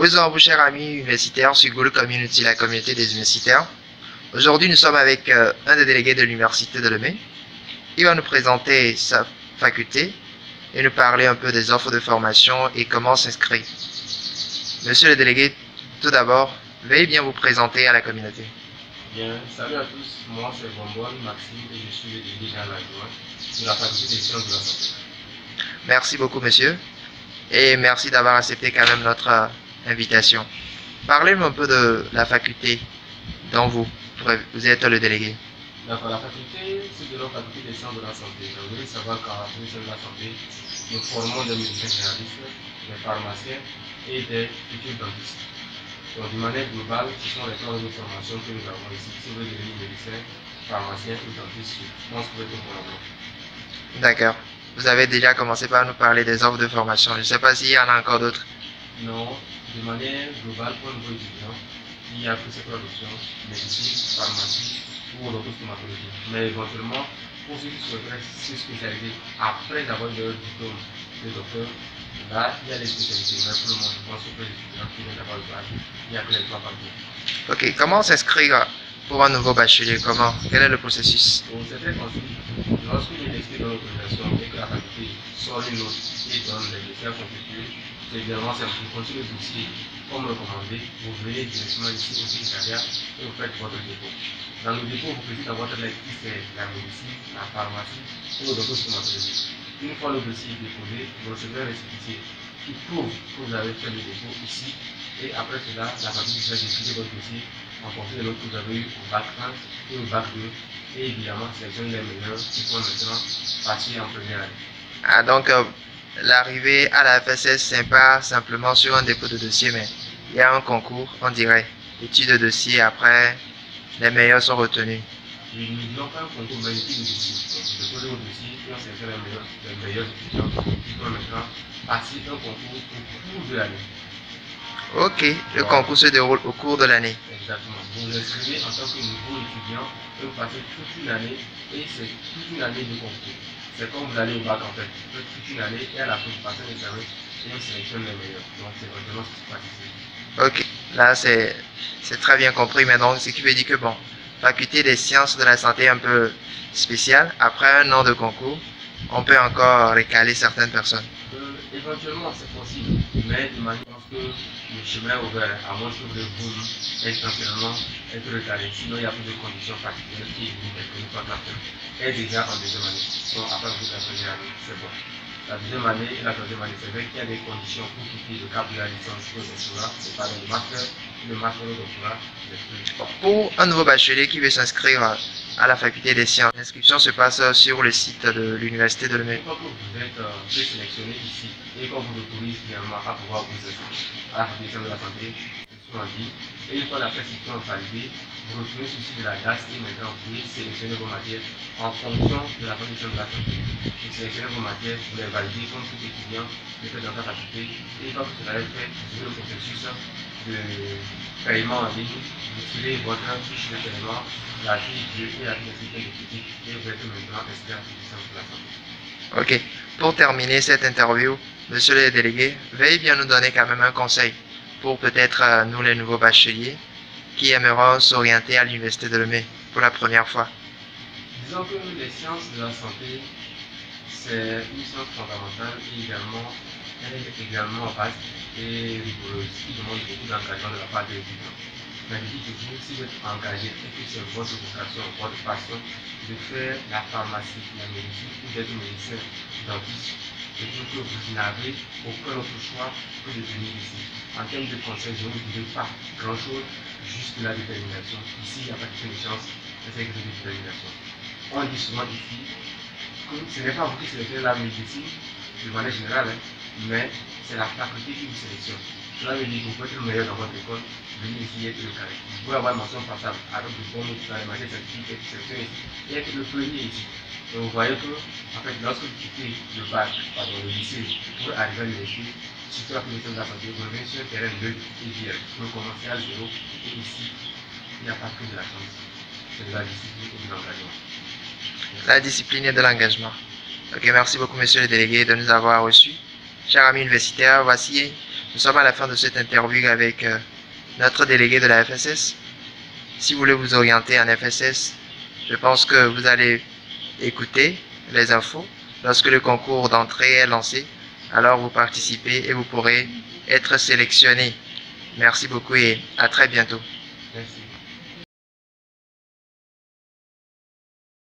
Bonjour à vous, chers amis universitaires sur Google Community, la communauté des universitaires. Aujourd'hui, nous sommes avec un des délégués de l'Université de Lomé. Il va nous présenter sa faculté et nous parler un peu des offres de formation et comment s'inscrire. Monsieur le délégué, tout d'abord, veuillez bien vous présenter à la communauté. Bien, salut à tous, moi c'est Bonbon Maxime et je suis le délégué général adjoint de la faculté des sciences de la santé. Merci beaucoup, monsieur, et merci d'avoir accepté quand même notre invitation. Parlez-nous un peu de la faculté dont vous êtes le délégué. D'accord, la faculté, c'est de la faculté des sciences de la santé. Vous devez savoir qu'en faculté des sciences de la santé, nous formons des médecins généralistes, des pharmaciens et des futurs dentistes. Donc, d'une manière globale, ce sont les trois de formation que nous avons ici. Si vous voulez devenir médecin, pharmacien ou dentiste, je pense que vous êtes au bon endroit. D'accord. Vous avez déjà commencé par nous parler des offres de formation. Je ne sais pas s'il y en a encore d'autres. Non, de manière globale, pour un nouveau étudiant, il y a que ces trois options, médecine, pharmacie ou odontostomatologie. Mais éventuellement, pour ceux qui souhaiteraient se spécialiser après avoir eu leur diplôme de docteur, là, il y a des spécialités. Mais pour le moment, je pense que les étudiants qui viennent d'avoir le bac, il n'y a que les trois parcours. Ok, comment s'inscrire pour un nouveau bachelier? Comment? Quel est le processus? Donc, c'est très facile. Lorsque l'université donne l'autorisation et que la faculté sort une note et donne les dossiers à constituer, c'est évidemment simple. Vous continuez le dossier comme recommandé, vous venez directement ici au secrétariat et vous faites votre dépôt. Dans le dépôt, vous précisez dans votre lettre qui c'est la médecine, la pharmacie ou l'odontostomatologie. Une fois le dossier déposé, vous recevrez un récépissé qui prouve que vous avez fait le dépôt ici. Et après cela, la faculté va décider votre dossier en fonction de l'autre que vous avez eu au bac 1 et au bac 2. Et évidemment, sélectionne les meilleurs qui vont maintenant passer en première année. Ah, donc, l'arrivée à la FSS, c'est pas simplement sur un dépôt de dossier, mais il y a un concours, on dirait, étude de dossier, après, les meilleurs sont retenus. Oui, nous n'avons pas un concours magnifique de dossier. Donc, vous déposez vos dossiers et on sélectionne les meilleurs étudiants qui vont maintenant passer un concours au cours de l'année. Ok, le concours se déroule au cours de l'année. Exactement. Vous vous inscrivez en tant que nouveau étudiant et vous passez toute une année et c'est toute une année de concours. C'est comme vous allez au bac en fait. Vous faites toute une année et à la fin vous passez l'examen et on sélectionne les meilleurs. Donc c'est vraiment ce qui se passe ici. Ok, là c'est très bien compris, mais donc ce qui veut dire que bon, faculté des sciences de la santé un peu spéciale, après un an de concours, on peut encore récaler certaines personnes. Éventuellement c'est possible, mais de manière que le chemin est ouvert, à moins que vous intentionnellement être recalé. Sinon il y a plus de conditions particulières qui évitent que notre personne est déjà en deuxième année. Donc après vous la première année, c'est bon. La deuxième année et la troisième année, c'est vrai qu'il y a des conditions pour quitter le cadre de la licence que c'est pas le master ou le doctorat. Pour un nouveau bachelier qui veut s'inscrire à la faculté des sciences, l'inscription se passe sur le site de l'université de Lomé. Une fois que vous êtes présélectionné ici et qu'on vous autorise finalement à pouvoir vous inscrire à la faculté de la santé, en ligne, et une fois la présélection validée, vous retrouvez sur le site de la DAS et maintenant vous pouvez sélectionner vos matières en fonction de la faculté de la santé. Vous sélectionnez vos matières, vous les validez comme tout étudiant le fait dans sa faculté, et une fois que cela est fait, vous avez le processus de paiement en ligne, vous tirez votre fiche de paiement, la fiche et la fiche de critique, et vous êtes maintenant inscrit à la licence de la santé. Ok, pour terminer cette interview, monsieur le délégué, veuillez bien nous donner quand même un conseil pour peut-être nous les nouveaux bacheliers qui aimeront s'orienter à l'université de Lomé pour la première fois. Disons que les sciences de la santé, c'est une science fondamentale et également, elle est également vaste et rigoureuse, qui demande beaucoup d'engagement de la part des étudiants. Mais je dis toujours, si vous êtes engagé et que c'est votre vocation, votre passion de faire la pharmacie, la médecine ou d'être médecin dentiste, je trouve que vous n'avez aucun autre choix que de venir ici. En termes de conseils, je ne vous dirai pas grand-chose, juste la détermination. Ici, il n'y a pas de chance, c'est que de détermination. On dit souvent ici que ce n'est pas vous qui sélectionnez la médecine de manière générale, mais c'est la faculté qui vous sélectionne. Cela veut dire que vous pouvez être le meilleur dans votre école, venir ici et être le carré. Vous pouvez avoir une mention passable avec de bons notes dans les matières scientifiques et être le premier ici. Et vous voyez que, en fait, lorsque vous quittez le bac, le lycée, pour arriver à l'université, surtout la commission de la santé, vous revenez sur un terrain neutre et vierge. Vous commencez à zéro, et ici, il n'y a pas que de la chance. C'est de la discipline et de l'engagement. La discipline et de l'engagement. Ok, merci beaucoup, monsieur le délégué, de nous avoir reçus. Chers amis universitaires, voici Nous sommes à la fin de cette interview avec notre délégué de la FSS. Si vous voulez vous orienter en FSS, je pense que vous allez écouter les infos. Lorsque le concours d'entrée est lancé, alors vous participez et vous pourrez être sélectionné. Merci beaucoup et à très bientôt. Merci.